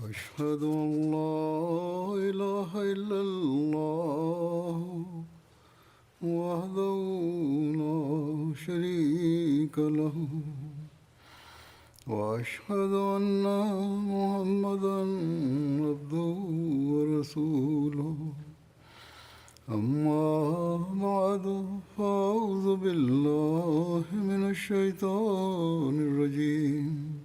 أشهد أن لا إله إلا الله وحده لا شريك له وأشهد أن محمدا عبده ورسوله أما بعد فأعوذ بالله من الشيطان الرجيم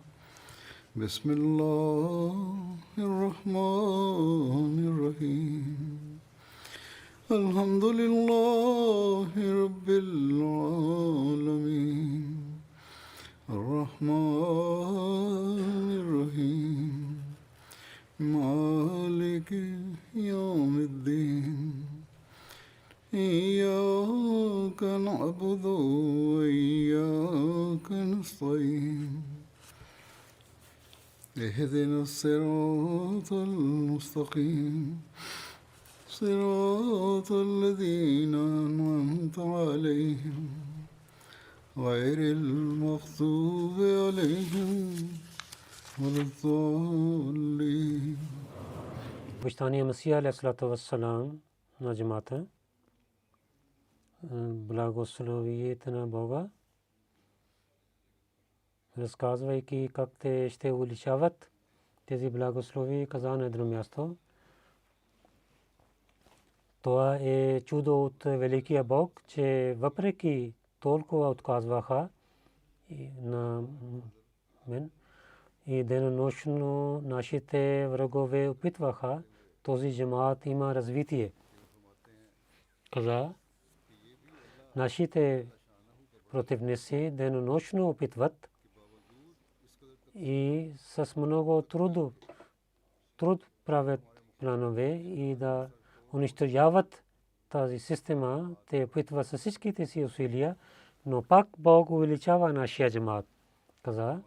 بسم الله الرحمن الرحيم الحمد لله رب العالمين الرحمن الرحيم مالك يوم الدين إياك نعبد وإياك نستعين اهدنا الصراط المستقيم صراط الذين أنعمت عليهم غير المغضوب عليهم ولا الضالين. Почитание Месия алейхиссалату вассалам на джамата, благословието на Бога, разказвайки как те ще увеличават тези благослови, каза на едно място. Това е чудо от великия Бог, че въпреки толкова отказваха на мен и денонощно нашите врагове опитваха, този джамаат има развитие. Каза, нашите противници денонощно опитват и с много труд правят планове и да унищожават тази система. Те опитват с всичките си усилия, но пак Бог увеличава нашия джамаат. Каза,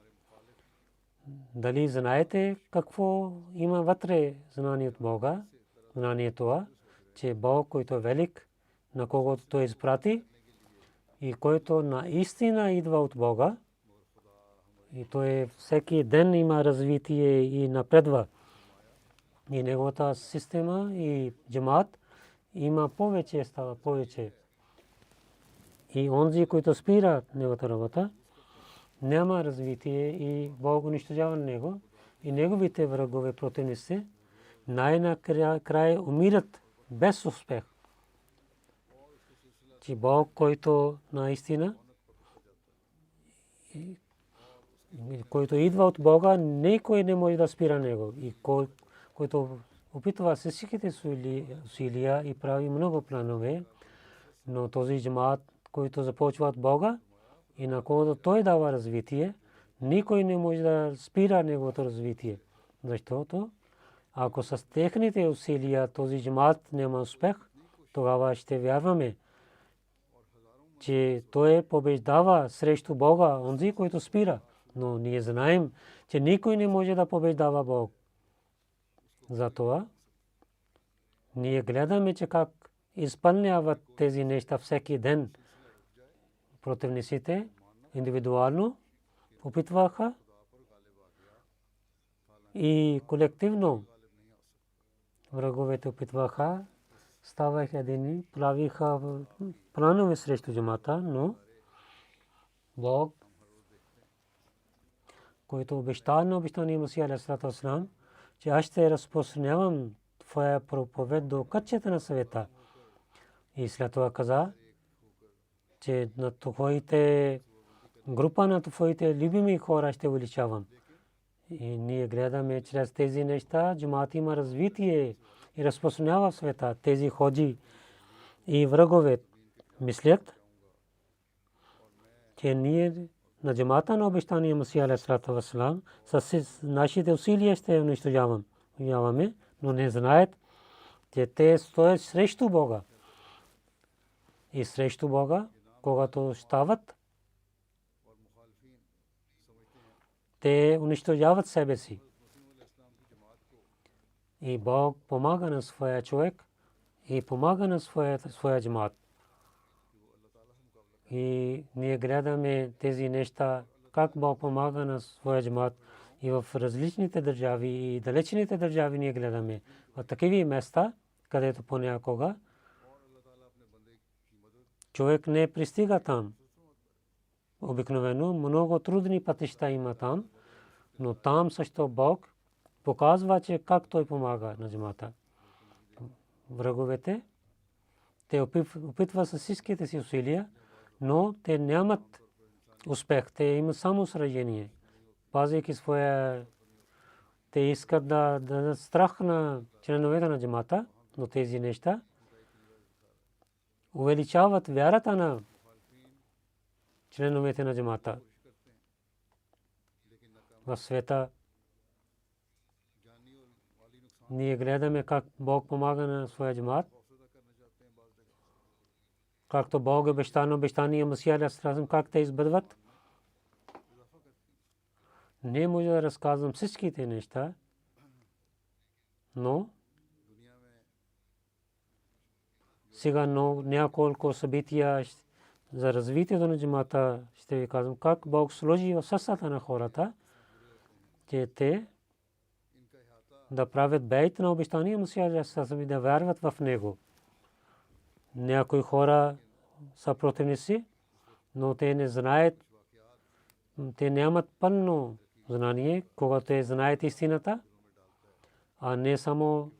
дали знаете какво има вътре знание от Бога? Знание това, че Бог, който е велик, на когото Той изпрати и който наистина идва от Бога, и той всеки ден има развитие и напредва. И неговата система и джамаат има повече, става повече. И онзи, който спира неговата работа, няма развитие и Бог унищожава него. И неговите врагове противници най-накрая умират без успех. Че Бог, който наистина, който идва от Бога, никой не може да спира него. И който опитва всичките усилия и прави много планове, но този джамаат, който започва от Бога и на когото Той дава развитие, никой не може да спира неговото развитие. Защото ако с техните усилия този джамаат няма успех, тогава ще вярваме, че той побеждава срещу Бога, онзи, който спира. Но ние знаем, че никой не може да побеждава Бог. Затова ние гледаме, че как изпълняват тези неща всеки ден. Противниците индивидуално опитваха и колективно враговете опитваха, ставаха едини, правиха планове срещу джамата, но Бог, който обеща на обещания Месия алейхиссалату вассалам, че аз ще разпространявам твоя проповед до кътчета на света. И след това каза, че на твоите група на твоите любими хора ще увеличавам. И ние гледаме чрез тези неща, джамаат има развитие и разпространява в света. Тези ходжи и врагове мислят, че ние на джамаата на обещания Месия алейхиссалату вассалам с нашите усилия ще унищожаваме, но не знаят, че те стоят срещу Бога. И срещу Бога, когато стават, те унищожават себе си. И Бог помага на своя човек и помага на своя джамаат. И ние гледаме тези неща, как Бог помага на своя джамаат И в различните държави и далечните държави ние гледаме в такива места, където понякога човек не пристига там. Обикновено много трудни пътища има там, но там също Бог показва, че как той помага на джамата. Враговете, те опитват с всичките си усилия, но те нямат успех. Те имат само сражение. Пазейки своя, те искат да дадат страх на членовете на джамата, но тези неща увеличават вярата на членовете на джамата. В света ние гледаме как Бог помага на своя джамат. Както Бог обещания Масия алейхи салам, как те избъдват. Не може да разказвам всичките неща, но сега няколко събития за развитието на джамата ще ви казвам как Бог сложи в сърцата на хората, че те да правят бейт на обещания Масия алейхи салам и да вярват в него. Някои хора са противници, но те не знаят, те нямат пълно знание, когато те знаят истината, а не само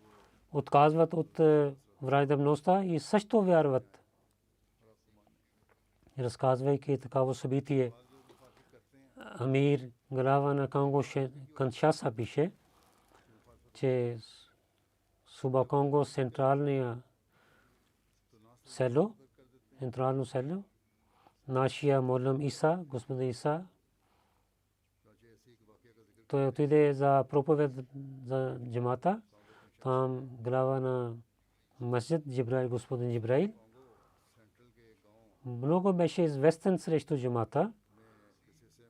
отказват от враждебността и също вярват. Разказвайки такава събитие, Амир глава на Конго Киншаса пише, че Суба Конго централно село, нашия молам Иса, господин Иса, той отиде за проповед за джамата. Там глава на масджид Джибраил, господин Джибраил, много беше известен срещу джамата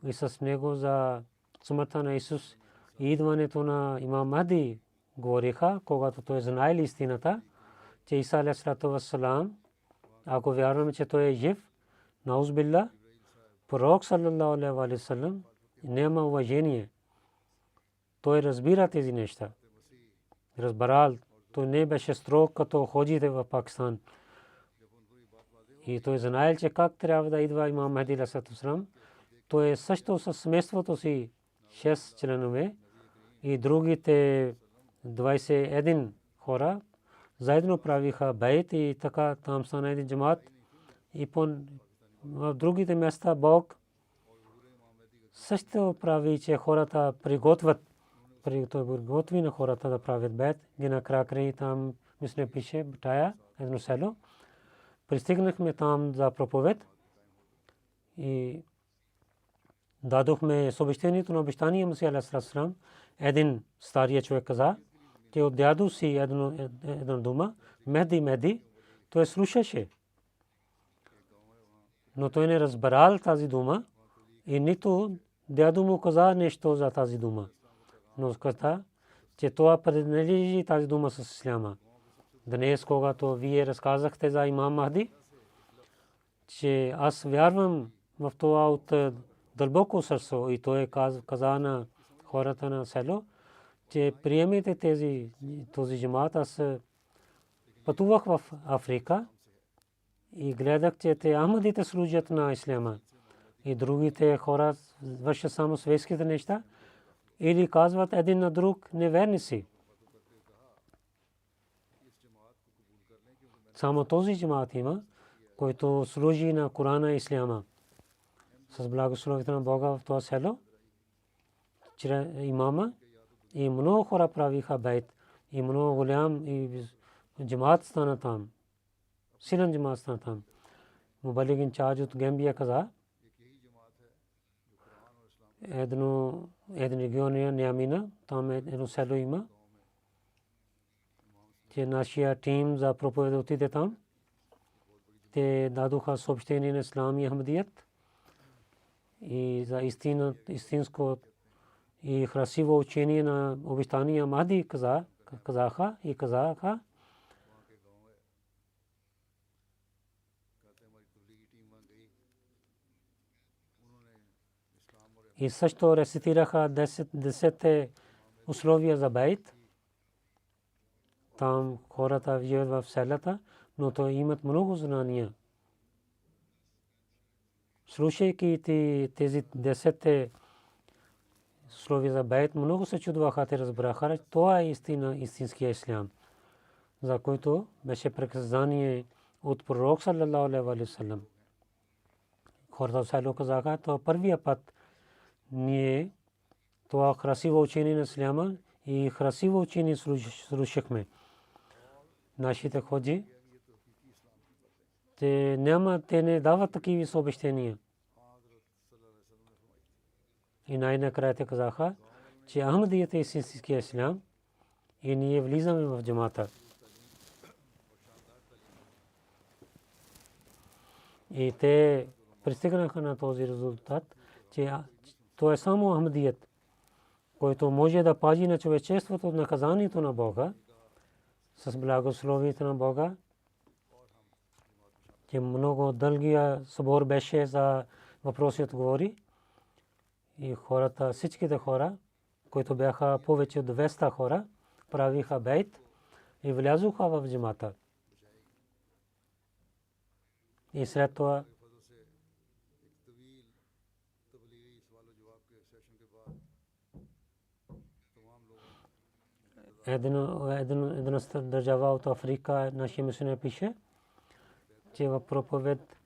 и с него за смъртта на Исус и идването на имам Махди говориха, когато той знае истината, че Иса алейхи вассалам, ако вярваме, че той е жив, наузбилла, пророк саллаллаху алейхи ва саллям няма уважение. Той разбира тези неща. Разбрал, той не беше строг като ходите в Пакистан. И той знаел, че как трябва да идва имам Махди алейхи салам. Той е също със семейството си 6 членове и другите 21 хора заедно правиха бейт и така там стана един джамат. И в другите места Бог също прави, че хората приготвят, приготви на хората да правят бейт. Гина Кракри там мисля пише Бтая, едно село. Пристигнахме там за проповед и дадохме съобщението на обещания Масия алейхи салам. Един стария човек каза, че от дядо си една дума, Мехди, той слушаше. Но той не разбрал тази дума и нито дядо му каза нещо за тази дума. Но каза, че това принадлежи тази дума с исляма. Днес, когато вие разказахте за имам Махди, че аз вярвам в това от дълбоко сърце и той каза на хората на село, че приемете този джамат. Аз пътувах в Африка и гледах, че те Ахмадите служат на исляма и другите хора вършат само светските неща или казват един на друг неверници. Само този джамат има, който служи на Корана и исляма. С благословението на Бога в това село, чрез имама и много хора правиха бейт и много голям и джамат стана там. Силен джамат стана там. Мубалиг инчарж от Гамбия каза, един регион е Ниамина, там едно село има, че нашия тим за проповед отиде там. Те дадоха съобщение на Ислам и Ахмадият и за истинско и красиво учение на обещания Махди казаха. и също рецитираха 10 условия за байт. Там хората виждат в селата, но то имат много знания. Слушайки тези 10 условия за байт, много се чудваха, те разбраха, това е истинския ислям, за който беше приказание от пророк саллаллаху алейхи ва саллям. Хората село казаха, то първия път ние това красиво учение на исляма и красиво учение слушахме. Нашите ходжи, те не дават такива съобщения. И най-накрая те казаха, че Ахмадият е истинския ислям и ние влизаме в джамата. И те пристигнаха на този резултат, че то е само Ахмадият, който може да пази на човечеството от наказанието на Бога с благословието на Бога. Че много дългия събор беше за въпроси и отговори. И хората, всичките хора, които бяха повече от 200 хора, правиха бейт и влязоха в джамата. И след това една държава от Африка, нашия мисионер пише, че в проповед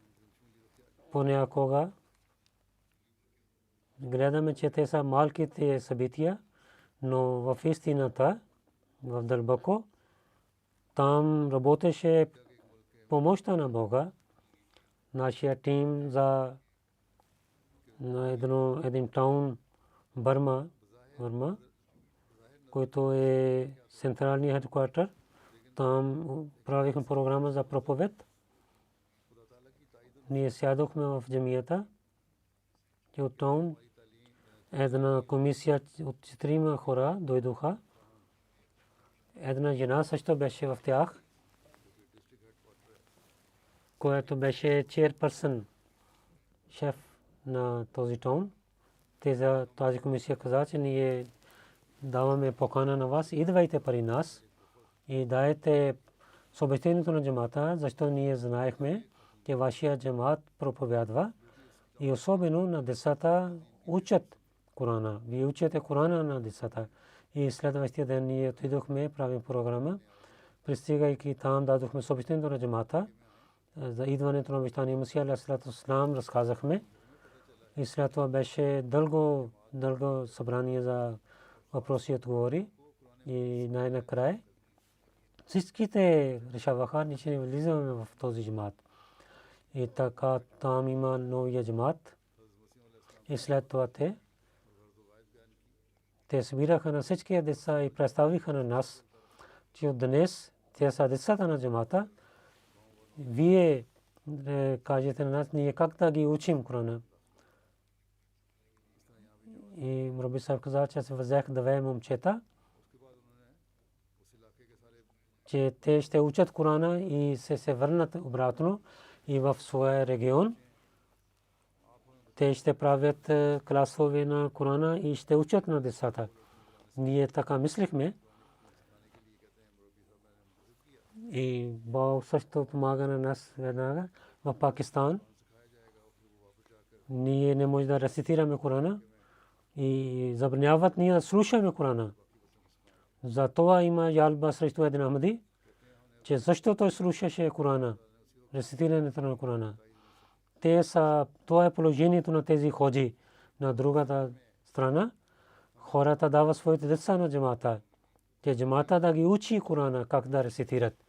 понякога гледаме, че те са малките събития, но в истината, в дълбоко, там работеше помощта на Бога. Нашия тим за един таун Бурма, който е централният хедквартер, там правихме програма за проповед. Ние сядохме в джамията, че от таун една комисия от 4 хора дойдоха. Една жена също беше в тях, която беше чейрперсън, шеф на този таун. Тази комисия каза, че ние даваме покана на вас, идвайте при нас и дайте съобщението на джамата, защото ние знаехме, че вашия джамат проповядва и особено на децата учат Корана. Вие учите Корана на децата. И следващия ден ние отидохме, правим програма. Пристигайки там, дадохме съобщението на джамата за идването на обещания Месия алейхи салам, разказахме. И след това беше дълго събрание за въпроси и отговори. И най-накрая всичките решаваха, че не влизаме в този джамат. И така там има новия джамат. И след това те събираха на всички деца и представиха на нас, че от днес те са децата на джамата. Вие кажете на нас, ние как да ги учим Корана. И Мраби Сахиб каза, че се взех 2 момчета, че те ще учат Корана и се върнат обратно и в своя регион. Те ще правят класове на Корана и ще учат на децата. Ние така мислихме. И Бог също помага на нас веднага. В Пакистан ние не можем да рецитираме Корана и забраняват ние да слушаме Корана. Затова има жалба срещу един Ахмади, че защо той слушаше Корана, рецитирането на Корана. Това е положението на тези ходжи. На другата страна хората дават своите деца на джамата. Те джамата да ги учи Корана как да рецитират.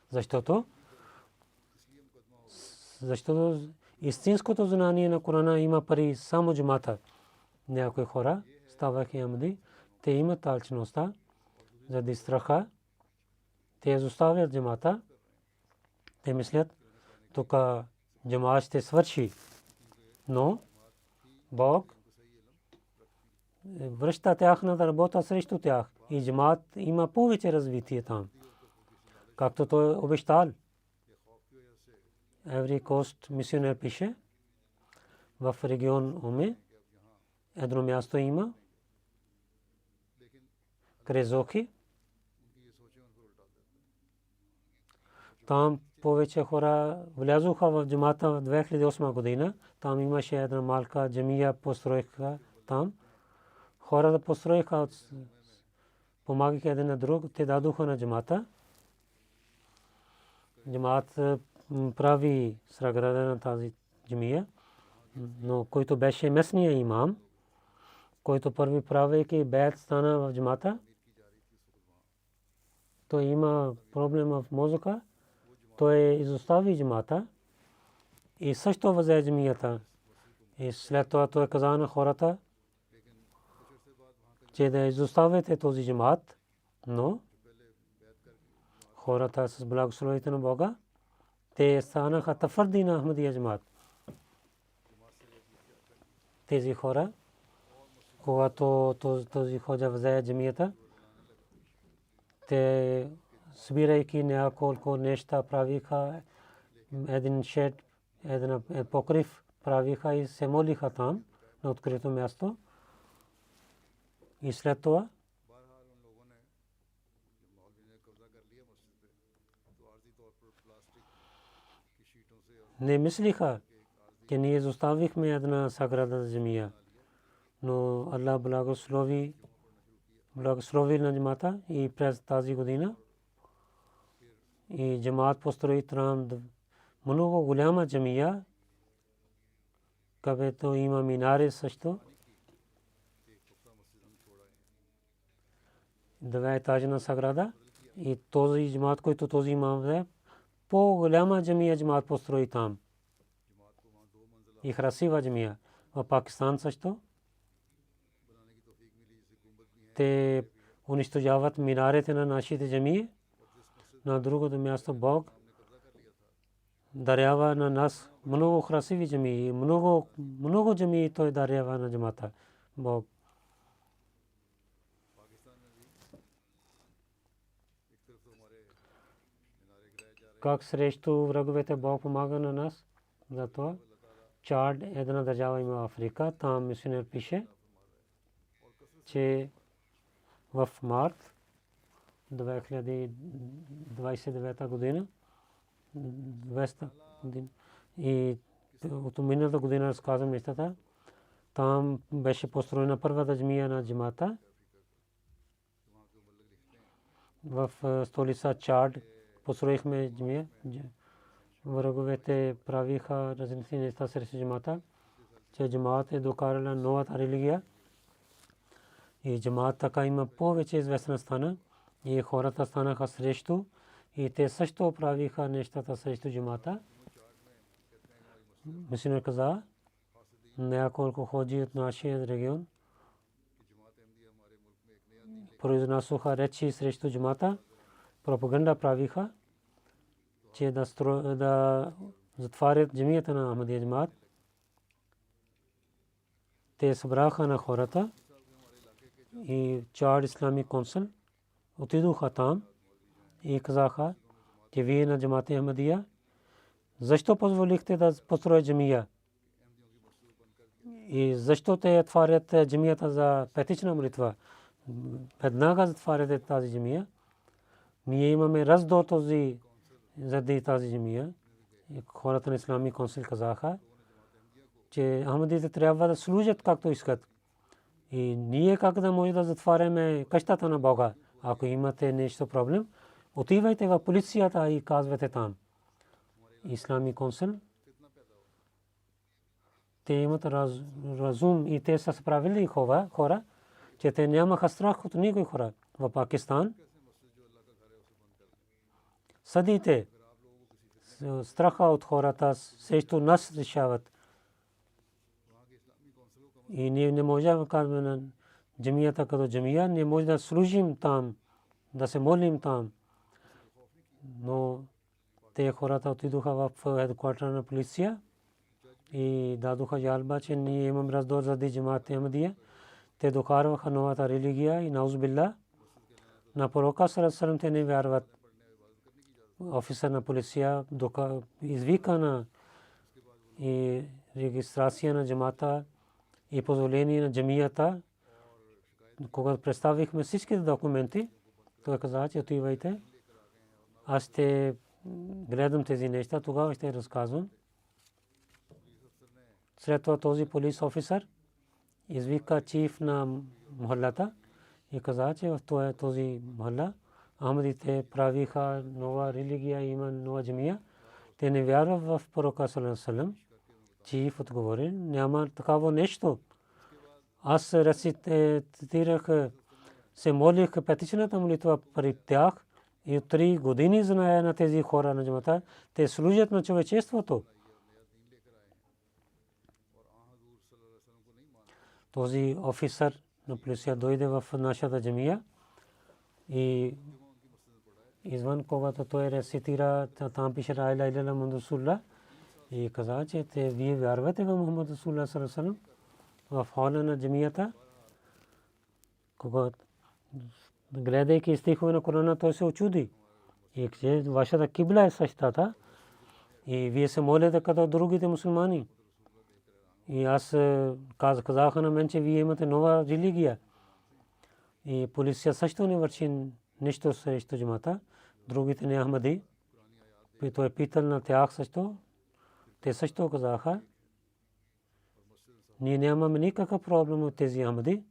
Защото истинското знание на Корана има пари само джамата. Някои хора, ставайки Ахмади, те имат алчността заради страха. Те изоставят джамата. Те мислят, тук джамат ще свърши. Но Бог връща тяхната работа срещу тях. И джамат има повече развитие там. Както той обещал. Every Coast мисионер пише в регион Уме. едно място има Крезохи. Там повече хора влязоха в джамата в 2008 година. Там имаше една малка джамия, построиха там. Хората построиха, помагаха един на друг, те дадоха на джамата. Джамат прави сграда на тази джамия, но който беше местния имам, който първи правейки бейт стана в джамата, той има проблем в мозъка, той изостави джамата и също взе джамията. И след това той каза на хората, че да изоставите този джамат, но хората с благословението на Бога, те станаха тафърди на Ахмадия джамат. Тези хора, когато този ходжа взе джамията, те събирайки няколко неща правиха, един шед, един покрив правиха и се молиха там на открито място. И след това не мислиха, че ние изоставихме една сграда джамия, но Аллах благослови на джамата и през тази година и джамат построи там много голяма джамия, където има минари също. 2-етажна сграда и този джамат, който този имам взе, по-голяма джамия джамат построи там. И красива джамия. В Пакистан също те унищожават минарите на нашите джамии. На другото място Бог дарява на нас много красиви джамии, много джамии той дарява на джамата. Бог как срещу враговете Бог помага на нас. Затова Чад една държава има в Африка, там мисионер пише, че в март 2029 година, 200 година, и от миналата година разказвам нещата, там беше построена първата джамия на джамата в столица Чад. Построихме джамия. Враговете правиха различни неща срещу джамата, че джамат е докарала новата религия и джамат така има повече известна стана и хората станаха срещу и те също правиха нещата срещу джамата. Мисионер каза, няколко ходжи от нашия регион произнасяха речи срещу джамата, пропаганда правиха, че да затварят джамията на Ахмадия джамат. Те събраха на хората и Чад Исламик Консул отидоха там и казаха, че вие на джамат Ахмадия защо позволихте да построят джамия и защо те отварят джамията за петична молитва. Веднага затваряте тази джамия. Ние имаме раздор този заради тази джамия. Хората на Исламик Консул казаха, че Ахмадите трябва да служат както искат. И ние как да може да затваряме къщата на Бога. Ако имате нещо проблем, отивайте в полицията и казвате там. Исламик Консул, те имат разум и те са справили хора, че те нямаха страх от никой хора. В Пакистан съдите страха от хората срещу нас решават. И ние не можем да кажем на джамията като джамия, не можем да служим там, да се молим там. Но те хората отидоха в хедквартера на полиция и дадоха жалба, че ние имаме раздор заради джамат Ахмадия. Те докарваха новата религия и наузбилла. На пророка саллаллаху те не вярват. Офисер на полиция извика на и регистрация на джамата и позволение на джамията. Когато представихме всички документи, той каза, че отивайте. Аз ще гледам тези неща, тогава ще разказвам. След това този полис офицер извика чиф на мохалата и каза, че в този мохала Ахмадите правиха нова религия, има нова джамия. Те не вярват в пророка саллаллаху алейхи ва саллям. Чиф отговори, няма такава нещо. Аз рецитирах, се молих петичната молитва при тях и от 3 години зная на тези хора на джамата. Те служат на човечеството. Този офицер на полиция дойде в нашата джамия и извън когато той рецитира, там пише ла иляха илlallah Мухаммад Расулуллах и каза, че вие вярвате в Мухаммад Расулуллах саллаллаху алейхи ва саллям. В хола на джамията, когато гледайки стихове на Корана, той се очуди. И че вашата кибла е същата и вие се молите като другите мусулмани. И аз казах на мен, че вие имате нова религия. И полиция също не върши нищо срещу джамата. Другите не Ахмади. Той е питал на тях също. Те също казаха, ние нямаме никакъв проблем от тези Ахмади.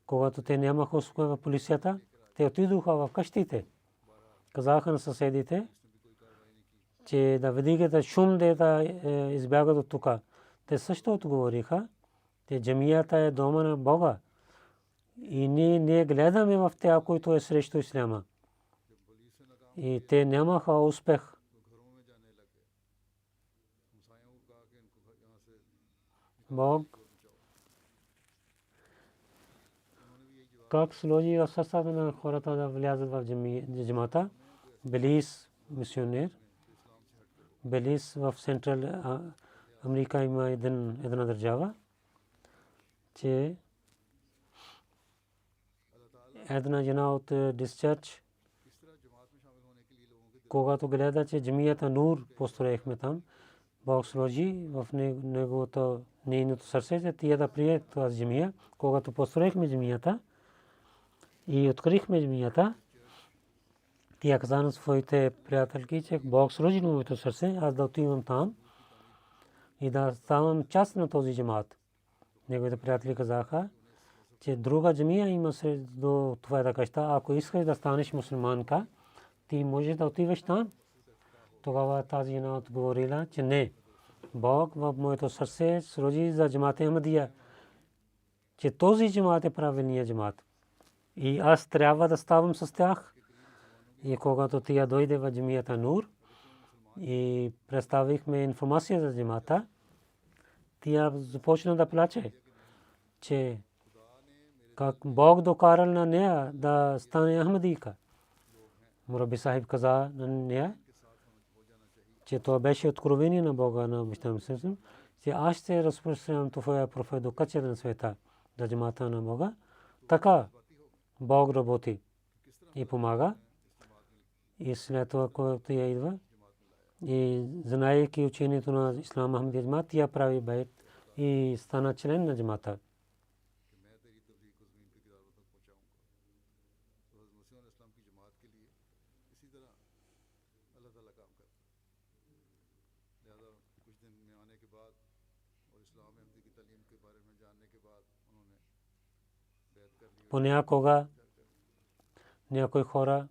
Когато те нямаха успех в полицията, те отидоха в къщите. Казаха на съседите, че да вдигат шум, да избягат от тук. Те също отговориха, че джамията е дома на Бога. И ние гледаме в тях, които е срещу исляма. И те нямаха успех. Бог как сложи в състава на хората да влязат в джамата. Белис мисионер. Белис в Централ Америка има една държава, че една жена от Дисчарч, когато гледа, че джамията Нур построихме там, Бог сложи в нейното сърце, тя да прие тази джамия. Когато построихме джамията и открихме джамията, тя каза на своите приятелки, че Бог сложи на моето сърце, аз да отивам там и да ставам част на този джамат. Неговите приятели казаха, че друга джамия има до твоята къща. Ако искаш да станеш мусулманка, ти можеш да отиваш там. Тогава тази жена отговорила, че не. Бог в моето сърце сложи за джамат Ахмадия, че този джамат е правилният джамат. И аз трябва да ставам с тях. И когато тя дойде в джамията Нур и представихме информация за джамата, тя започна да плаче, че как Бог докарал на нея да стане Ахмадийка. Мураби Сахиб каза на нея, че това беше откровение на Бога на Мустамисъм, че аз ще разпространявам това профет до качеството на света, да джамата на Бога. Така Бог работи и помага. И след това, когато я идва, и знаейки учението на Ислам Ахмадия джамат, тя прави байт и стана член на джамата. Понякога някои хора,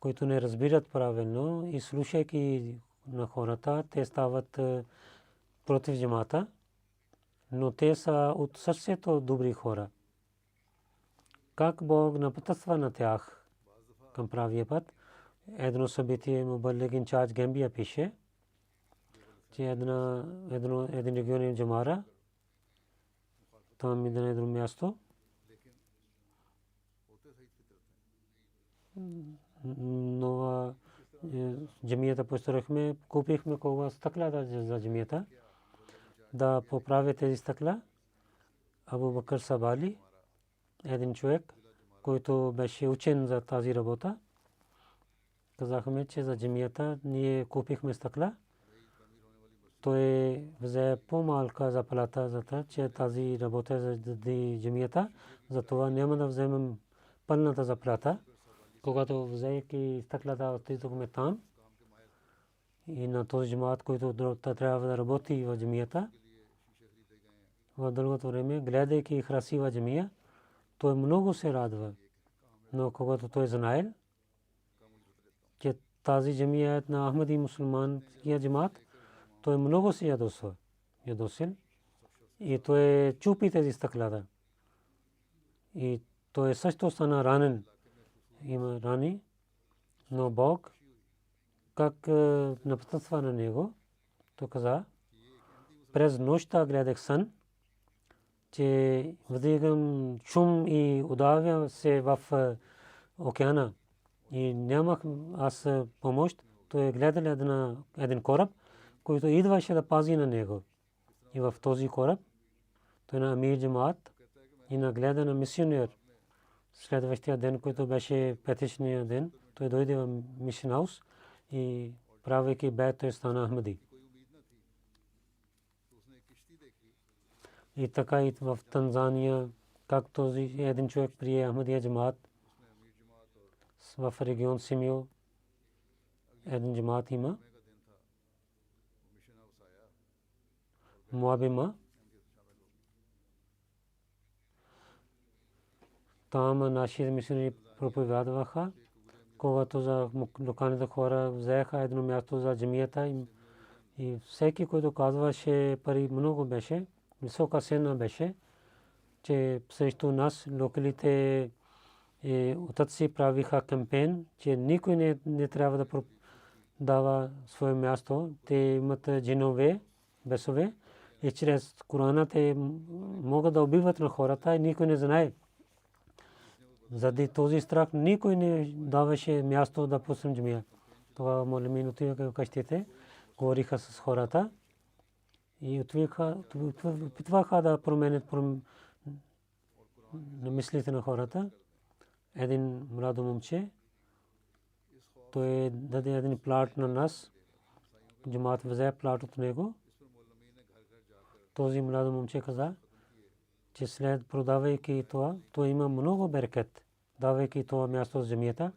които не разбират правилно и слушайки на хората, те стават против джамата, но те са от сърцето добри хора. Как Бог напътства на тях към правия път? Едно събитие Мубалиг инчарж Гамбия пише, че един регион Джамара, там идва на едно място, нова джамията построихме, купихме кога стъкла за джамията, да поправи тези стъкла. Абу Бакър Сабали, един човек, който беше учен за тази работа, казахме, че за джамията ние купихме стъкла. той взе по-малка заплата за това, че тази работа за джамията, затова няма да вземем пълната заплата. Когато взеки стъклата отидохме там и на този джамаат, който трябва да работи в джамията, в дългото време, гледайки красива джамия, той много се радва. Но когато той знаел, че тази джамия е на Ахмади мусулманския джамаат, той много се ядосил и той чупи тези стъклата. И той също стана ранен. Има рани, но Бог как напътства на него, той каза, през нощта гледах сън, че вдигам шум и удавя се в океана. И нямах аз помощ. Той гледал един кораб, който идваше да пази на него. И в този кораб той на амир джамаат и нагледа на мисионер. Следващия ден, който беше петичния ден, той дойде в мисион хаус и правейки бейт, той стана Ахмади. И така и в Танзания, как този един човек прие Ахмадия джамаат в регион Симео, един джамаат има. Муабима. Там нашите мисионери проповядваха, когато за локалните хора взеха едно място за джамията и всеки, който казваше пари много беше, висока цена беше, че срещу нас локалите отци правиха кампейн, че никой не трябва да дава свое място. Те имат джинове, бесове и чрез Корана те могат да убиват на хората и никой не знае. Заради този страх никой не даваше място да пуснем джамия. Това молимин отиваха в къщите, говориха с хората и опитваха да променят мислите на хората. Един младо момче, той даде един плат на нас, джамаат взе плат от него. Този младо момче каза, че след продавайки това, той има много берекет, давайки това място с джамията.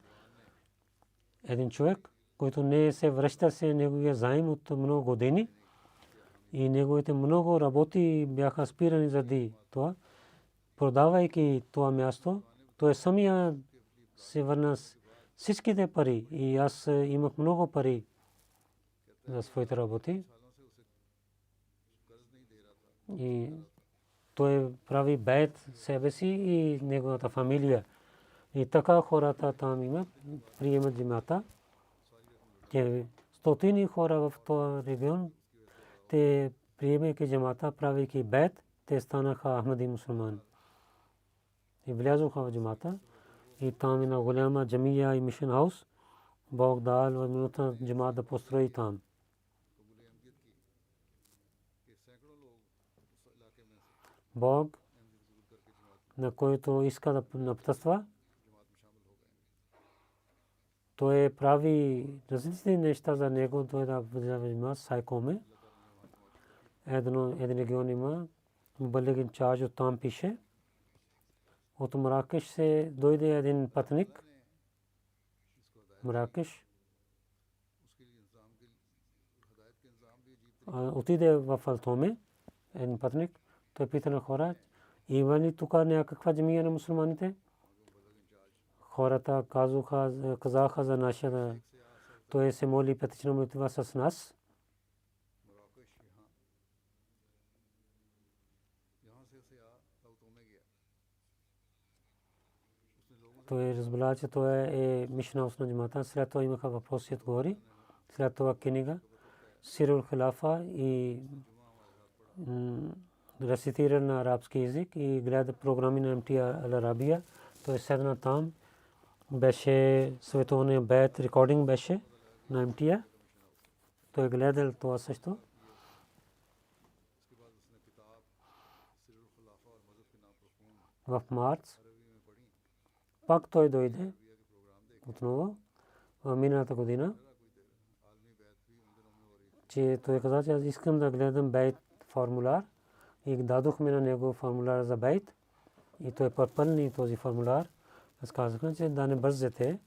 Един човек, който не се връща се неговия заем от много години и неговите много работи бяха спирани заради това, продавайки това място, той самия се върна с всичките пари и аз имах много пари за своите работи. И той прави бейт себе си и неговата фамилия. И така хората там имат, приемат джамията. Стотини хора в този регион, те приемайки джамията, правейки бейт, те станаха Ахмади мусулмани. И влязоха в джамията. И там има голяма джамия и мишен хаус. Бог дал възможността джамаат да построи там. Бог, на който иска да напътства, той прави различни неща за него, той да взема сайкоме. Един регион има, Балегин чаж от там пише. От Маракеш се дойде един пътник. Маракеш отиде в Алтоме, един пътник. Той пита на хора, има ли тук някаква джамия на мусулманите? Хората казаха за нашата. Той се моли петична молитва с нас. Той разбра, че той е мишен хаус на джамата. След това имаха въпроси и отговори. След това книга Сирул Хилафа и рецитира на арабски език и гледа програми на МТА Ал-Арабия. Той седна там. Беше световния бейт, рекординг беше на МТА. Той гледал това също. В март пак той дойде отново в миналата година. че той каза, че аз искам да гледам бейт формуляр и дадохме на него формуляр за бейт и той попълни този формуляр. Аз казах, че да не бързате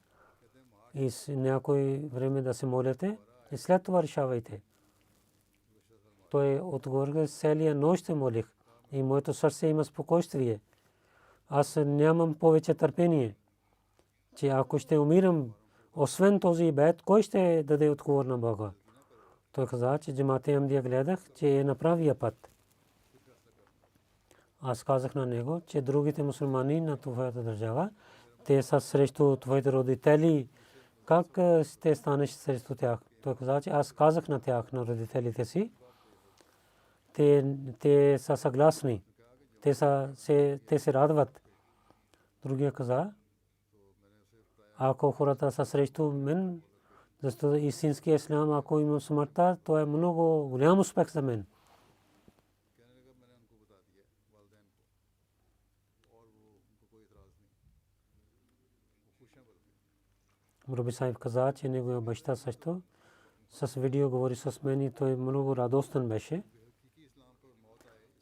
и с някой време да се молите и след това решавайте. Той отговорил, целия нощ се молих и моето сърце има спокойствие. Аз нямам повече търпение, че ако ще умирам, освен този бейт, кой ще даде отговор на Бога? Той каза, че джамат-е Ахмадия гледах, че е на правия път. Аз казах на него, че другите мусулмани на твоята държава, те са срещу твоите родители. Как ще станеш срещу тях? Той каза, че аз казах на тях, на родителите си. Те са съгласни. Те се радват. Другия каза, ако хората са срещу мен, защото истинския ислам, ако имам смъртта, то е много голям успех за мен. Раби Сахиб каза, че неговия баща също с видео говори с мен и той много радостен беше.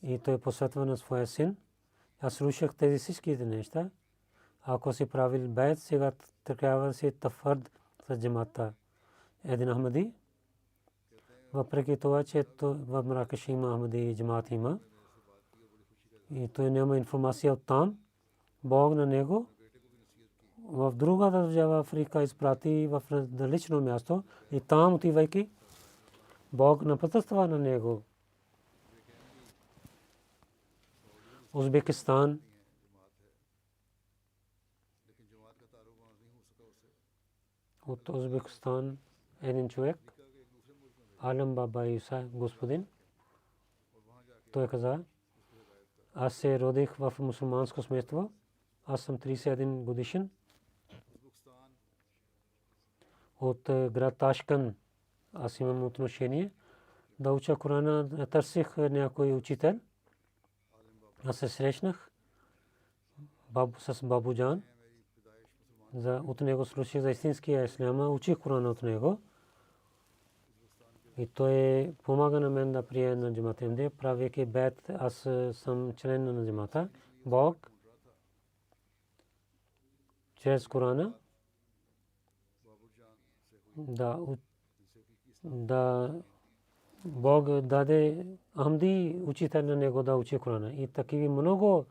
И той посветва на своя син. Аз слушах тези всичките неща. Ако си правил бейт, сега трябва да си тафърд с джамата. Един Ахмади, въпреки това, че в Маракеш има Ахмади джамат има и той няма информация от там, Бог на него в друга държава Африка изпрати в далечно място и там отивайки Бог напътства на него. Узбекистан, от Узбекистан един човек, Алам Баба Юса, господин, той каза, аз се родих в мусулманско семейство, аз съм 31 годишен. От град Ташкент аз имам отношение да уча Корана, търсих някой учител. Аз се срещнах с Бабуджан. От него слушах за истинския ислям, учих Корана от него. И той помага на мен да приема на джамат Ахмадия, правейки бейт, аз съм член на джамата. Бог чрез Корана да Бог даде Ахмади учител на него да учи Корана. И такива много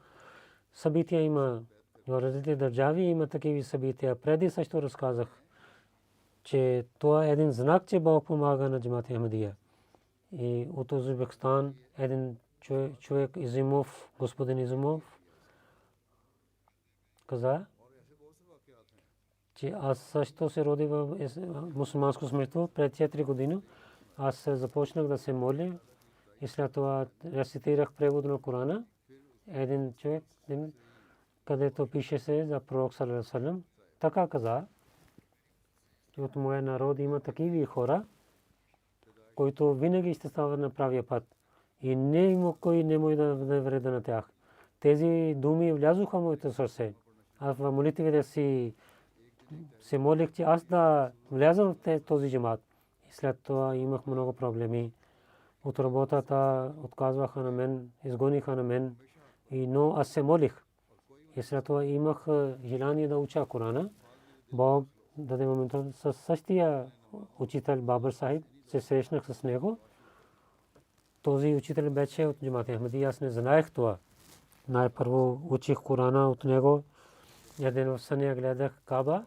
събития има. В различни държави има такива събития. Преди също разказах, че това е един знак, че Бог помага на джамат Ахмадия. И от Узбекистан един човек Изимов, господин Изимов, каза, че аз също се родих в мусулманско семейство пред 4 години. Аз започнах да се моля и след това рецитирах превод на Корана. Един човек, където пише се за пророк саллаллаху алейхи ва саллям, така каза, че от моя народ има такива хора, които винаги ще стават на правия път. И не има кой не може да вреда на тях. Тези думи влязоха в моето сърце. Аз в молитвите си се молих, че аз да влязам в този джамат. И след това имах много проблеми. От работата отказваха на мен, изгониха на мен. Но аз се молих. И след това имах желание да уча Корана. Бог даде момента с същия учител Бабър Сахиб. Се срещнах с него. Този учител беше от джамат Ахмади. Аз не знаех това. Най-първо учих Корана от него. Един в съня гледах Каба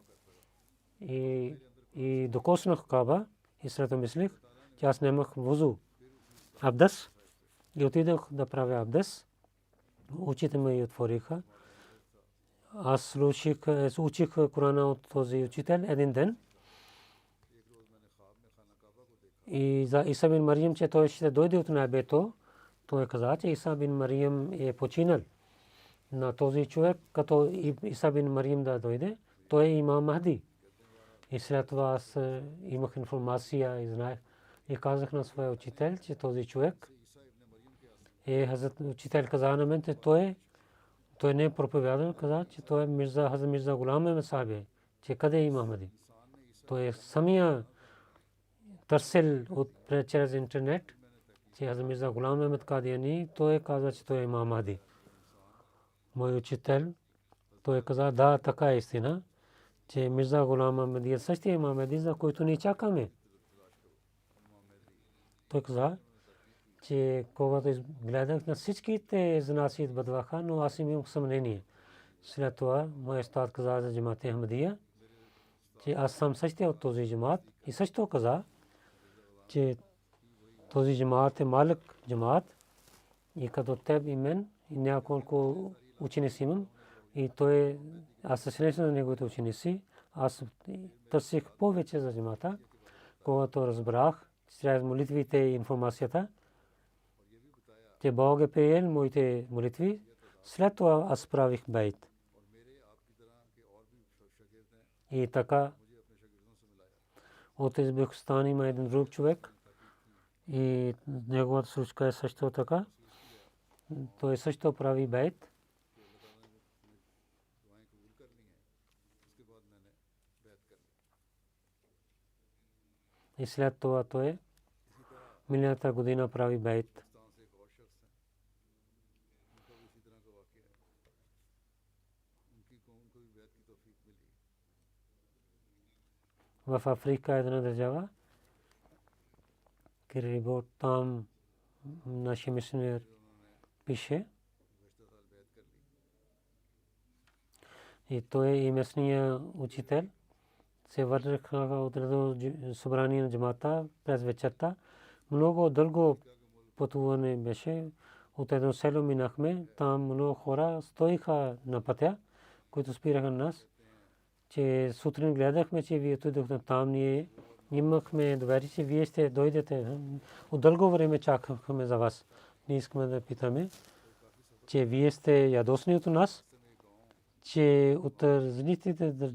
и докоснах Каба и след това мислих, че аз нямах вузу. Абдес. И отидох да правя абдес. Очите ме отвориха. Аз учих Корана от този учител един ден. И за Иса бин Мариям, че той ще дойде от небето, той каза, че Иса бин Мариям е починал. На този човек, като Иса бин Мариям да дойде, той е имам Махди. И след това аз имах информация и знаех. И казах на своя учител, че този човек е Хазрат учител каза на мен, че той не е проповядал, каза, че той е Хазрат Мирза Гулам Ахмед Сахиб, че къде е имам Махди. Той е самия търсил чрез интернет, че Хазрат Мирза Гулам Ахмед Кадияни, той каза, че той е имам Махди. Мой учител, той каза, да, така е истина, че Мирза Гулам Ахмед е същия имам Махди, за който ние чакаме. Той каза, че когато гледах на всичките знаси идваха, но аз имам съмнение. След това моят стат каза за джамат Ахмадия, че аз съм същия от този джамат и също каза, че този джамат е малък джамат и като теб и мен и няколко ученици имам и той аз се срещнах на неговите ученици. Аз търсих повече за джамата, когато разбрах чрез молитвите и информацията, че Бог е приел моите молитви. След това аз правих бейт. И така от Узбекистан има един друг човек и неговата случка е също така. Той също прави бейт. И след това той миналата година прави бейт. В Африка е една държава, Кирибо, там нашия мисионер пише. И той и местния учител се върнаха от събрание на джамата през вечерта. Много дълго пътуване беше. От едно село минахме. Там много хора стоиха на пътя, които спираха нас. Че сутрин гледахме, че вие отидохте там, ние имахме доверие, че вие ще дойдете. От дълго време чакахме за вас. Ние искаме да питаме, че вие сте ядосни от нас, че от различните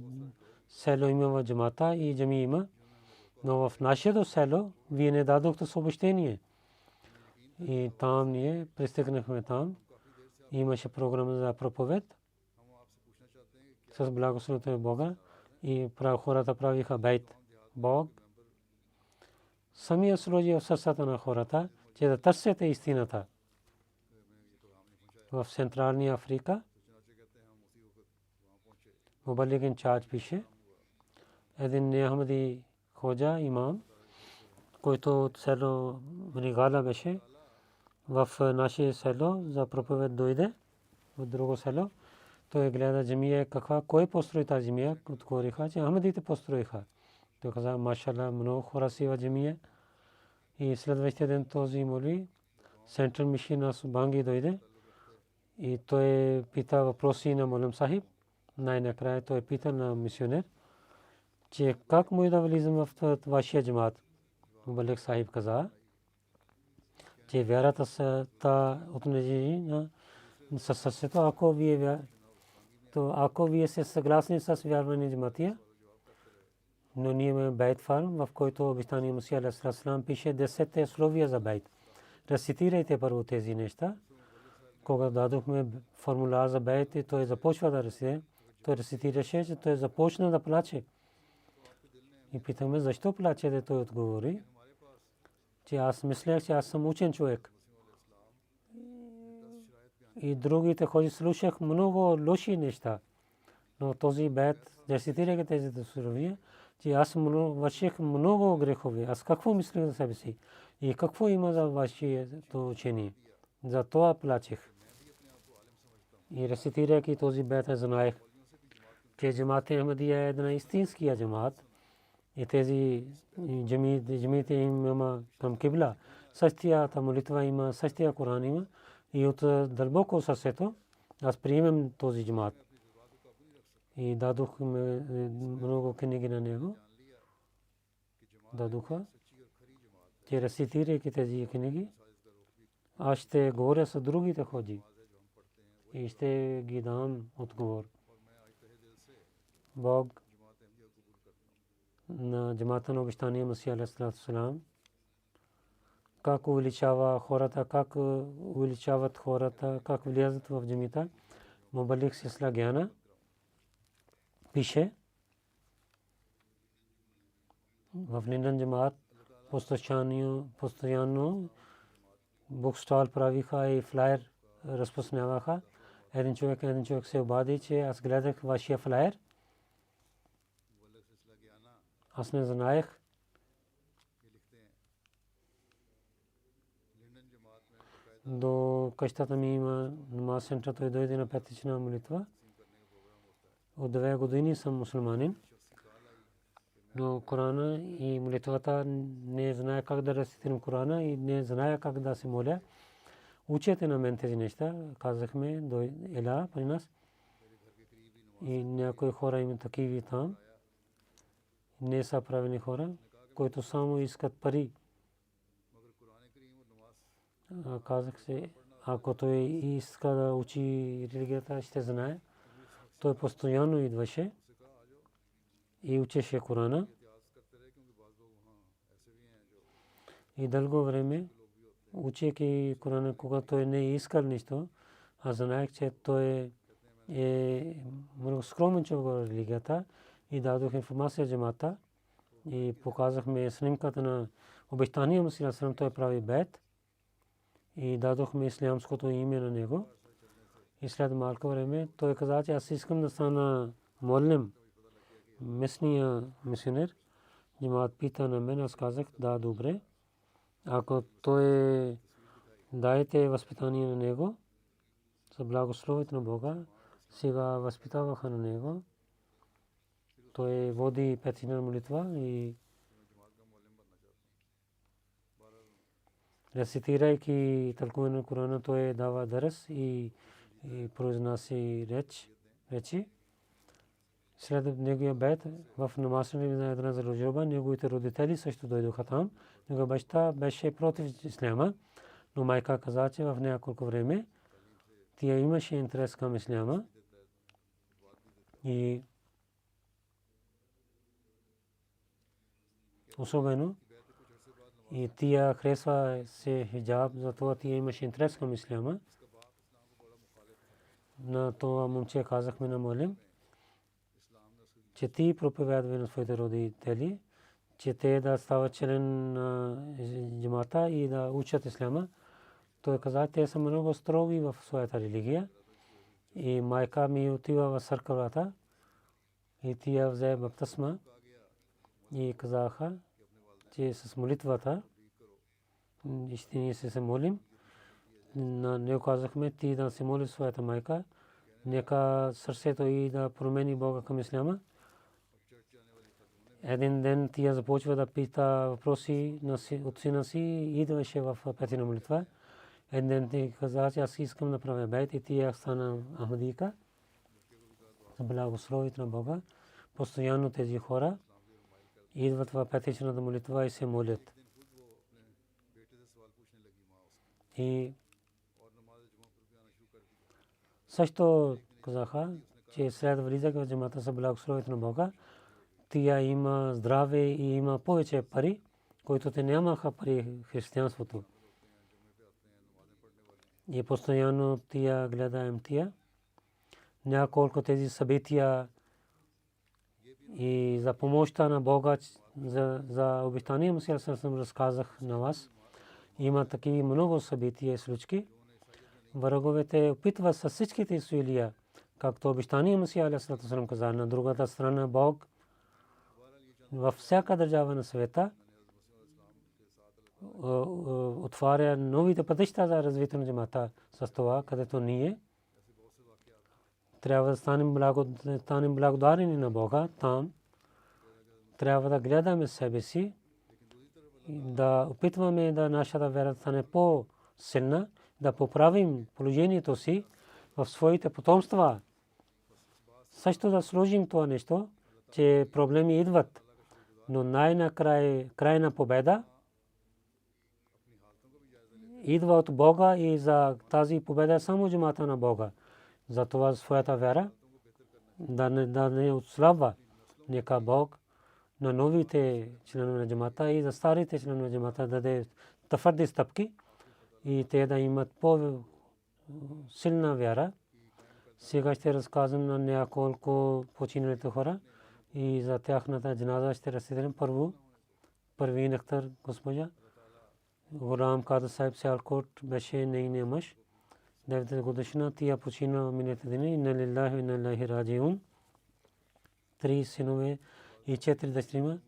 село има джамата и джами има, но в нашето село вие не дадохте съобщение. И там ние пристигнахме там. Имаше програма за проповед с благословението на Бога и хората правиха бейт. Бог самия сложи в сърцата на хората, че да търсят истината. В Централна Африка Мубалигин Чач пише, един неахмади ходжа имам, който от село Мригала беше, в наше село за проповед дойде в друго село. Той гледа джамия каква, кой построи тази джамия, отговориха, че ахмадите построиха. Той каза, машалла, много хора си в джамия. И следващия ден този моли, Централ Мишин на Банги дойде и той пита въпроси на Молем Сахиб. Най-накрая той пита на мисионер, че как му да влизам в вашия джамат. Мубалик Сахиб каза, че вярата са отнежи на сърцето, ако вие сте съгласни с вярване джаматия, но ние имаме бейт фарм, в който обещания Мусия алейхи салам пише 10 условия за бейт. Рецитирайте първо тези неща. Когато дадохме формуляр за бейт, той започва да рецитира. Той рецитираше, че той започна да плаче. И питаме, защо плачете? Той отговори, че аз мислех, че аз съм учен човек. И другите ходи слушах много лоши неща. Но този бейт, рецитирайки тези условия, че аз върших много грехови. Аз какво мислех за себе си? И какво има за вашето учение? За това плачех. И рецитирайки този бейт, знаех, че джамат Ахмадия е една истинския джамат. И тези джамиите има към кибла. Същията молитва има, същия Коран има. И от дълбоко сърцето аз приемам този джамат. И дадохме много книги на него. Дадоха, че рецитирайки тези книги, аз ще говоря с другите ходжи и ще ги дам отговор. Бог на джамата на обещания Масия алейхи салам как увеличава хората, как увеличават хората, как влязат в джамита. Мубалик Сисла Гяна пише в Линдан джамат постоянно букстал правиха и флаер разпространяваха. Един човек се обади, че аз гледах вашия флаер. Аз не знаех. До къщата ми има намаз център, той дойде на петична молитва. От 2 години съм мусулманин. Но Корана и молитвата не знае как да рецитирам Корана и не знае как да се моля. Учете на мен тези неща. Казахме до Ела при нас. И някои хора има такива там. Не са правени хора, които само искат пари. Казах се, ако той иска да учи религията, ще знае. Той постоянно идваше и учеше Корана. И дълго време, учейки Корана, когато той не искал нищо, аз знаех, че той е много скромен човек в религията и дадох информация джамата и показахме снимката на обещания Мусия Салам, той прави бед и дадохме ислямското име на него. И след малко време той каза, че аз искам да стана молим, местния мисионер. Джамат пита на мен, аз казах, да, добре. Ако той дайте възпитание на него, за благословието на Бога, сега възпитаваха на него. Той води петина молитва и рецитирайки тълкуване на Корана, той дава дарс и произнася речи. След неговия бед в намаза на една залужба, неговите родители също дойдоха там. Негова баща беше против исляма, но майка каза, че в няколко време тя имаше интерес към исляма и особено и тя харесва се хиджаб, затова тя имаше интерес към исляма. На това момче казахме на молим, че ти проповядвай на своите родители, че те да стават член на джамата и да учат исляма. Той каза, те са много строги в своята религия. И майка ми отива в църквата и тя взе баптисма и казаха, че с молитвата ще ние се молим. На него казахме, ти да се молиш своята майка, нека сърцето и да промени Бога към исляма. Един ден тя започва да пита въпроси от сина си и идваше в петина молитва. Един ден тя каза, че аз искам да правя бейт и тя стана Ахмадийка. За благословието на Бога. Постоянно тези хора идват в петичната молитва и се молят. И също казаха, че след влизането в джамата за благословието на Бога, тя има здраве и има повече пари, които те нямаха пари в християнството. И постоянно тя гледа МТА. Няколко тези събития и за помощта на Бога за обещания Мусия съм разказах на вас. Има такива много събития и случки. Враговете опитват с всичките усилия, както обещания Мусия съм каза. На другата страна Бог във всяка държава на света отваря новите пътища за развитие на джамата с това, където ние трябва да станем благодарни на Бога. Там трябва да гледаме себе си, да опитваме да нашата вера стане по-силна, да поправим положението си в своите потомства. Също да сложим това нещо, че проблеми идват, но най-накрая крайна победа идва от Бога и за тази победа само джамата на Бога. Затова своята вера да не отслабва. Нека Бог на новите членове на джамата и за старите членове на джамата даде твърди стъпки и те да имат по-силна вяра. Сега ще разказвам на няколко починалите хора и за тяхната джаназа ще разсъдим. Първо Парвин Ахтар госпожа. Гулам Кадър Сайб Сиалкот беше нейният мъж. 9 годишна тя почина миналите дни. Инна лиллахи ва инна илайхи раджиун. 3 синове и 4 дъщери.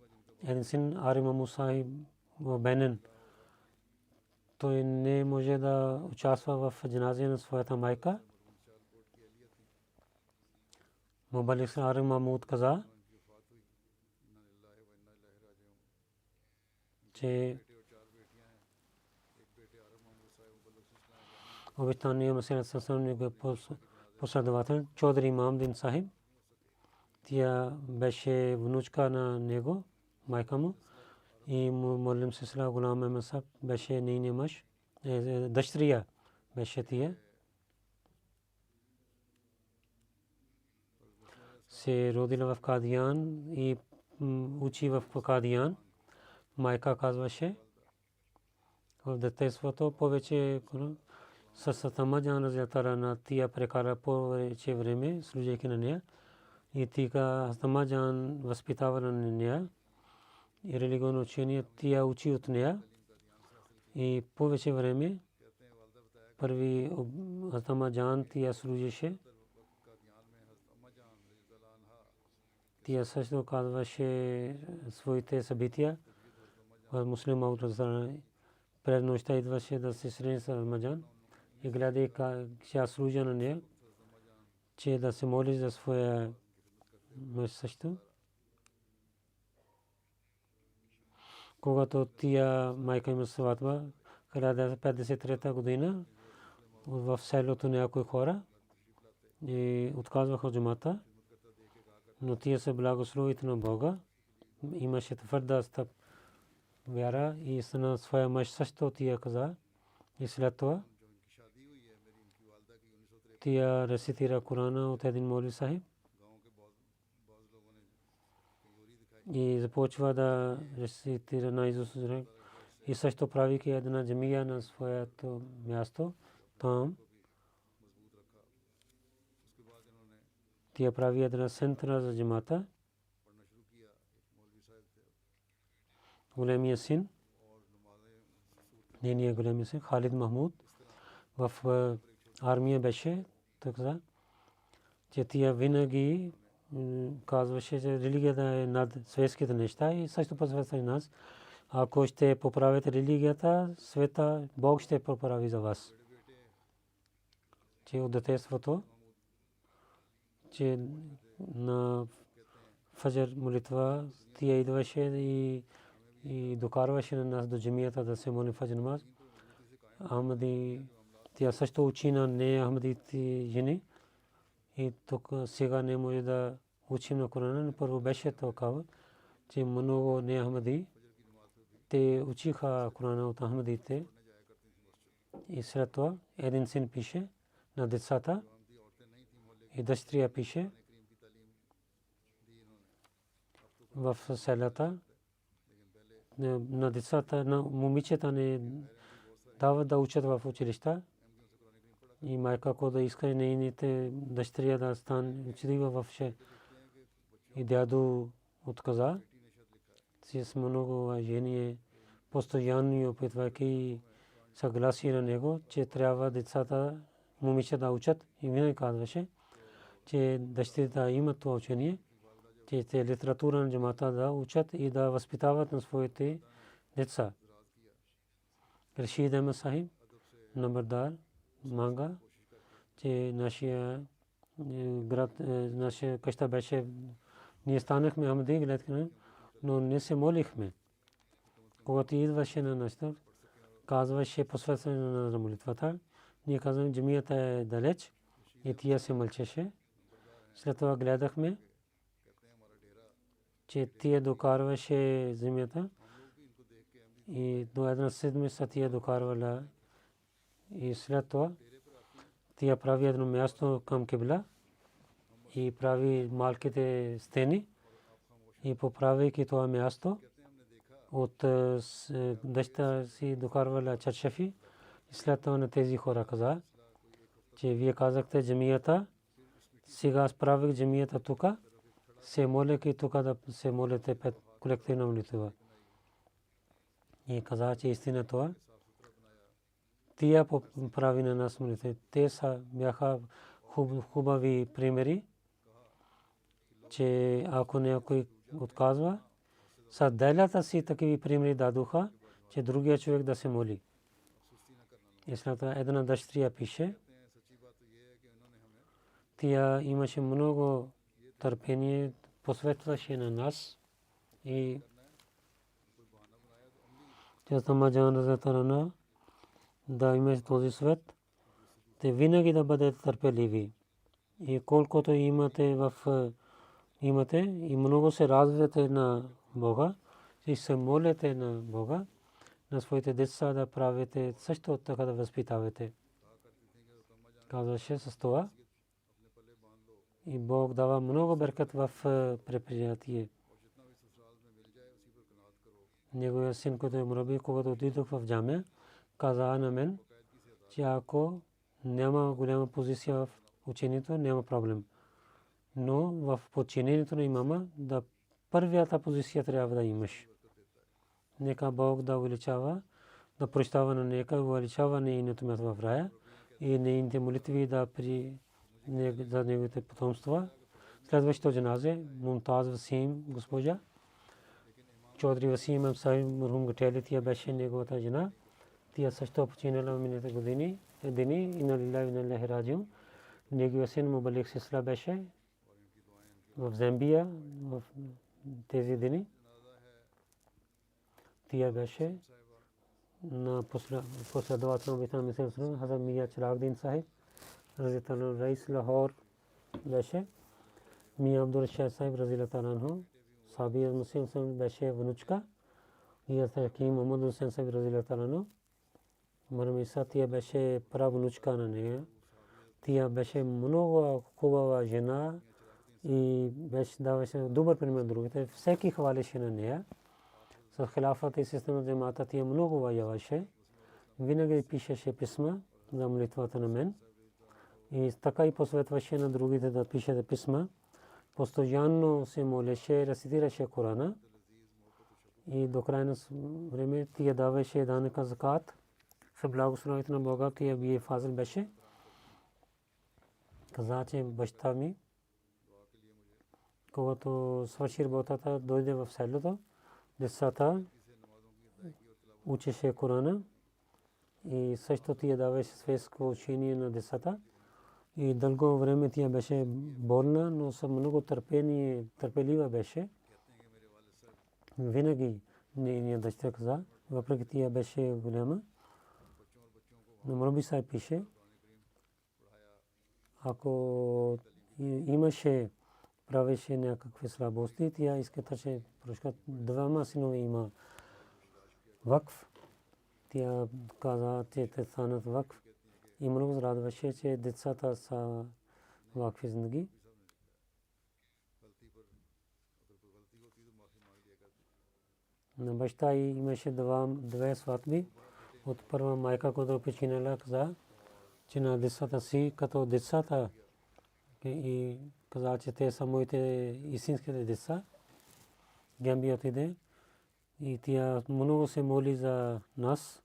Един син Арима Муса в Бенен. Той не може да участва в джаназия на своята майка. Мубалик Арим Махмуд каза, че обичайният месец съвсем не го последовател Чодри Мамдин Сахиб. Тя беше внучка на него, майка му, и молим се села Гулам Ахмед Сахиб беше нейният мъж. Дъщеря беше тия. Се родила в Кадиян и учи в Кадиян. Майка казваше в детството повече с Тамаджан разятара на тия прекара повече време, служейки на нея. И тика Тамаджан възпитава на нея и религиозно учение тия учи от нея. И повече време първи Тамаджан тия служеше. Тя също казваше своите събития. Муслим Аутразар през нощта идваше да се срещне с Рамаджан и гледай как тя служа на нея, че да се моли за своя мъж също. Когато тия майка има сватба, 1953 година, в селото някои хора и отказваха от джамата, но тия се благословите на Бога. Имаше твърда стъп вяра и на своя мъж също тия каза. И след това тия рецитира Корана от един моли Сахиб и започва да рецитира наизуст и също прави една джамия на своето място там. Тя прави една центъра за джамата. Големия син, нейният големия син, Халид Махмуд, в армия беше, така, че тя винаги казваше, че религията е над светските неща и също посветва и нас. Ако ще поправите религията, света, Бог ще поправи за вас. Че от детството, че на фаджр молитва тя идваше и докарваше на нас до джамията да се моли фаджр намаз. Ахмади, тя също учи на не ахмадите жени. И тук сега не може да учим на Корана, но първо беше такава, че много не ахмади те учиха Корана от ахмадите. И след това един син пише на децата и дъщеря пише в селата на децата, на момичета не дават да учат в училища. И майка, ако да иска нейните дъщеря да станат учителива в ше. И дядо отказа. С много жени постоянно опитвайки съгласие на него, че трябва децата, момичета да учат. И винаги казваше, че дъщерите имат това учение, че те литература на джамата да учат и да възпитават на своите деца. Рашид Ахмед Сахиб, номердар, манга, че нашия град, нашия къща беше, ние станахме Ахмади, гледахме, но не се молихме. Когато идваше на нашата, казваше посветване на молитвата, ние казваме, джамията е далеч и тя се мълчеше. След това гледахме, че тя докарваше земята и до една седмица тя докарвала и след това тя прави едно място към кибла и прави малките стени и поправяйки това място от дъща си докарвала чаршафи. И след това на тези хора каза, че вие казахте джамията, сега справих джамията тук, се молеки тук да се молите колективна молитва. И каза, че истина това. Тия прави на нас молитва. Те са бяха хубави примери, че ако някой отказва, са делята си такива примери дадоха, че другия човек да се моли. И след това една дъщеря пише, тя имаше много търпение, посветваше на нас и тя сама Джан Разатарана да има този свет, те винаги да бъдете търпеливи. И колкото имате и много се радвате на Бога и се молите на Бога, на своите деца да правите също така да възпитавате. Казваше с това. И Бог дава много беркат в предприятие. Неговия син, който е мураби, когато отидох в джамия, каза на мен, че ако няма голяма позиция в учението, няма проблем. Но в подчинението на имама, да първията позиция трябва да имаш. Нека Бог да увеличава, да прощава на нека, увеличава нейното място в рая и нейните молитви да при за неговите потомства. Следващото джаназе, Мумтаз Васим, госпожа. Чодри Васим Амсай Мурхум Гатели, тя беше неговата жена. Тя също починала миналите години. Инна лилляхи ва инна илайхи раджиун. Неговия син Мубалик Сисла беше в Замбия в тези дни. Тя беше на последовател на Мисъл Хазрат Мия Чирагдин Сахиб, Разитан Раис Лахор беше. Мия Абдул Рашид Сахиб Разилатан Анху, Саби Мусим Сам беше внучка. И Хаким Мухаммад Хусейн Сахиб Разилатан Анху. Мармиса тя беше правнучка на нея. Тя беше много хубава жена и беше даваше добър пример другите. Всеки хвалеше на нея. С хилафата и системата на джамата тя много воюваше. Винаги пишеше писма за молитвата на мен. И така и посветваше на другите да пише писма. Постоянно се молеше, рецитираше Корана. И до крайно време тя даваше данъка закат. С благословението на Бога тя бие фазил беше. Каза, че баща ми, когато свърши работата, дойде в селото. Децата учеше Корана и също тя даваше светско учение на децата. И дълго време тя беше болна, но с много търпелива беше. Винаги нейният дъщеря каза, въпреки тя беше голяма. Но Мурабби Сахиб пише, ако имаше правеше някакви слабости, тя искаше прошка двама синове има вакф. Тя каза, че те станат вакф. И много радваше, че децата са вакфи зиндagi. На баща имаше две сватби. От първа майка, която починала, каза, че на децата си, като децата и каза, че те са моите истинските деца. Гамбия отиде и тя много се моли за нас.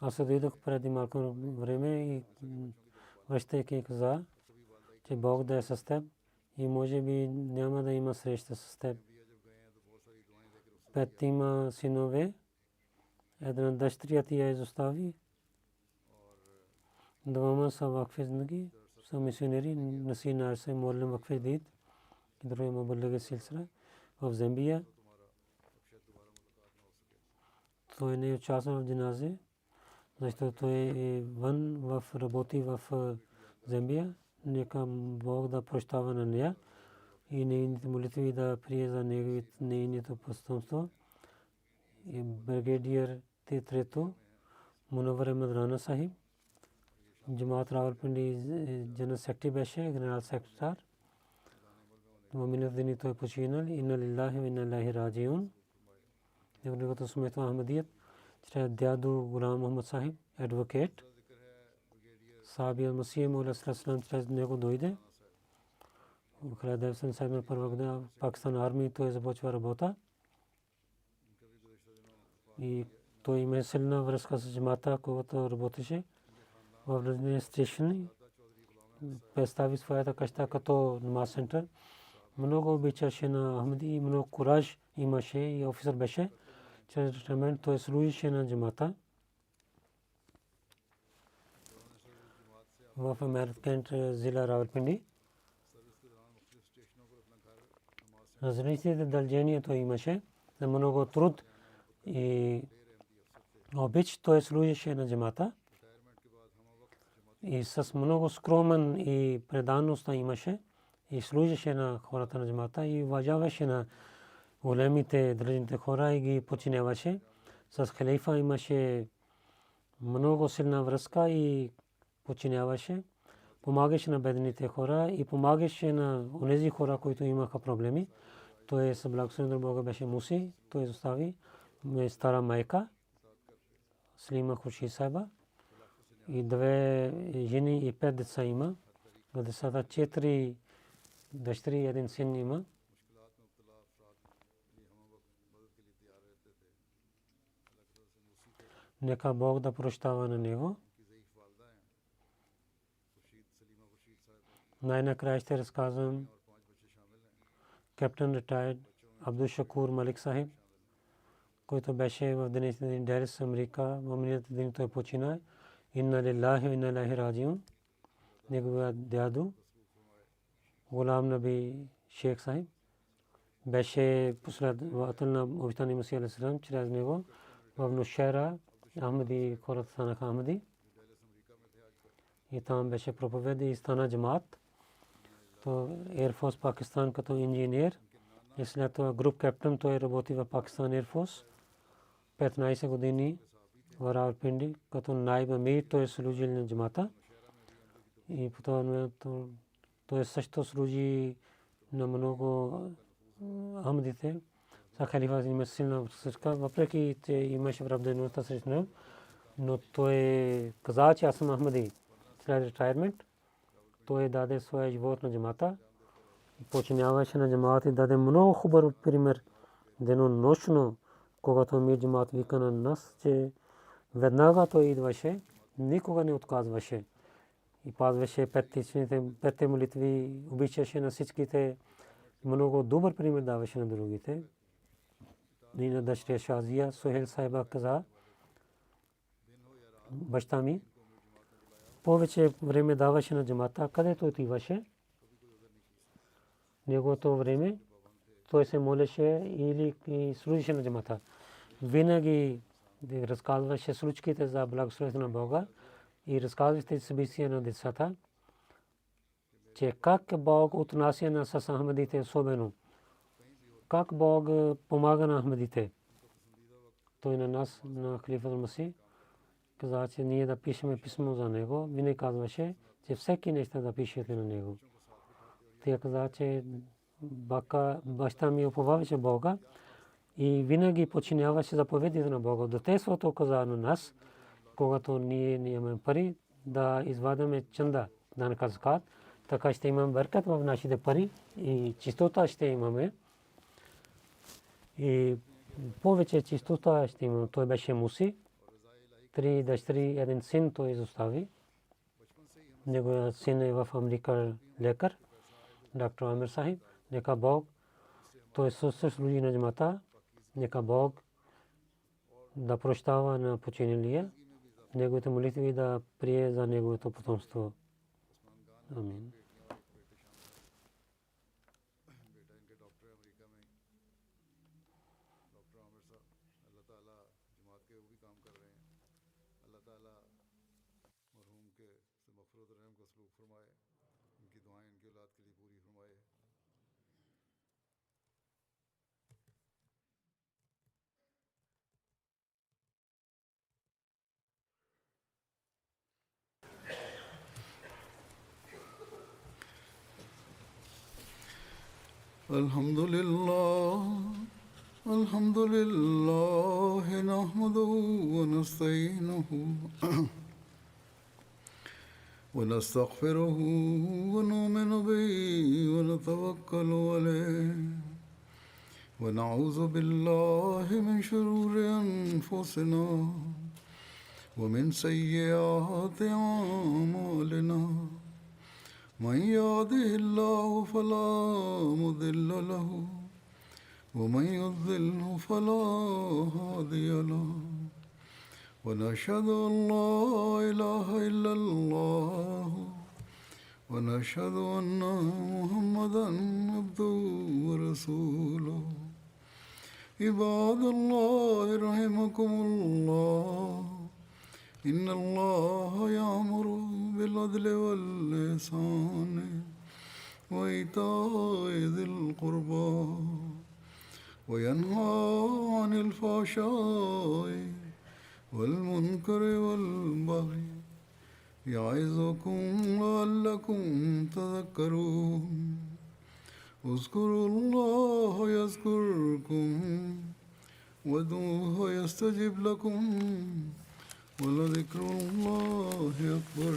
Аз дойдох преди малко време и връщайки каза, че Бог да е с теб и може би няма да има среща с теб. 5 синове, една дъщеря тя изостави. 2 са вакфи зиндagi, са мисионери, насинар се молим вакфи дид. Други мубаллиги силсила в Замбия. Той не участва в джаназе, защото той е вън в работи в Замбия. Нека Бог да прощава на нея и нейните молитви да прие за нейното потомство. И бригадиер трето Мунаввар Ахмад Рана Сахиб, Джамаат Равалпинди Дженерал Секретари беше, генерал секретар. Миналите дни той починал. Инна лилляхи ва инна илайхи раджиун. Неговото семейство Ахмадият, чрез дядо Гулам Мухаммад Сахиб, адвокат. Саби Масих Маула Салам чрез него дойде. в 1971 година Пакистан армия той започва работа и той има силна връзка с джамата, когато работеше в различни стейшни. Представи своята къща като намаз център. Много обичаше на Ахмади и много кураж имаше и офицер беше. Чрез ретамент той служеше на джамата. В Американт зила Равалпинди. Различните дължения той имаше. За много труд и обич той служеше на джамата. И с много скромен и преданост имаше и служеше на хората на джамата и уважаваше на големите дръжните хора и ги подчиняваше. С халифа имаше много силна връзка и подчиняваше. Помагаше на бедните хора и помагаше на онези хора, които имаха проблеми. Той с благословение на Бога беше муси. Той остави стара майка Слима Хуршид Сайба и две жени и 5 деца има. От децата 4 дъщери и 1 син има. Нека Бог да прощава на него. Най-накрая ще разказвам капитан ретайрд Абдул Шакур Малик Сахиб, който беше в днешния ден Дарис, Америка. В миналите дни той почина. Инна лиллахи ва инна илайхи раджиун. Неговият дядо Гулам Наби Шейх Сахиб беше последовател на обитания Масих алейхи салам. Чрез него в Нушайра Ахмади хората станаха Ахмади и там беше проповед и стана джамаат. То Air Force Пакистан като инженер и след това груп капитан той работи в Пакистан Air Force 15 години в Равалпинди като наиб амир той служил на джамаата и потом той също служи на много Ахмадите. За халифа има силна връзка, въпреки че имаше враждебността срещу него, но той каза, че аз съм Ахмади. След ретайрмент той даде своя живот на джамаата, подчиняваше на джамаата и даде много хубав пример денонощно, когато ми джамаат вика на нас, че веднага той идваше, никога не отказваше и пазваше петте молитви, обичаше на всичките, много добър пример даваше на другите. И на дъщеря Шазия Сухел Сайба каза, баща ми повече време даваше на джамаата, където отиваше. Неговото време той се молеше или служеше на джамаата. Винаги разказваше случките за благословението на Бога и разказваше събития на децата, че как Бог отнася на с Ахмадите особено. Как Бог помага на Ахмадите. Той на нас, на халифа Масих, каза, че ние да пишеме писмо за него. Винаги казваше, че всеки нещо да пишете на него. Тя каза, че баща ми уповаваше Бога и винаги подчиняваше заповедите на Бога. Детеството каза на нас, когато ние нямаме пари, да извадаме чанда, данъка закат, така ще имаме бъркат в нашите пари и чистота ще имаме. И повече чистота ще имаме. Той беше муси. 3 дъщери, 1 син той изостави. Неговият син е в Америка лекар, доктор Амир Сахиб. Нека Бог, той също служи на джамаата. Нека Бог да прощава на починалия. Неговите молитви да прие за неговото потомство. Амин. الحمد لله نحمده ونستعينه ونستغفره ونؤمن به ونتوكل عليه ونعوذ بالله من شرور أنفسنا ومن سيئات أعمالنا من يهده الله فلا مضل له ومن يضلل فلا هادي له ونشهد أن لا إله إلا الله ونشهد أن محمدا عبده ورسوله عباد الله رحمكم الله إن الله يأمر بالعدل والإحسان وإيتاء ذي القربى وينهى عن الفحشاء والمنكر والبغي يعظكم لعلكم تذكرون اذكروا الله يذكركم وادعوه يستجب لكم ولذكر الله أكبر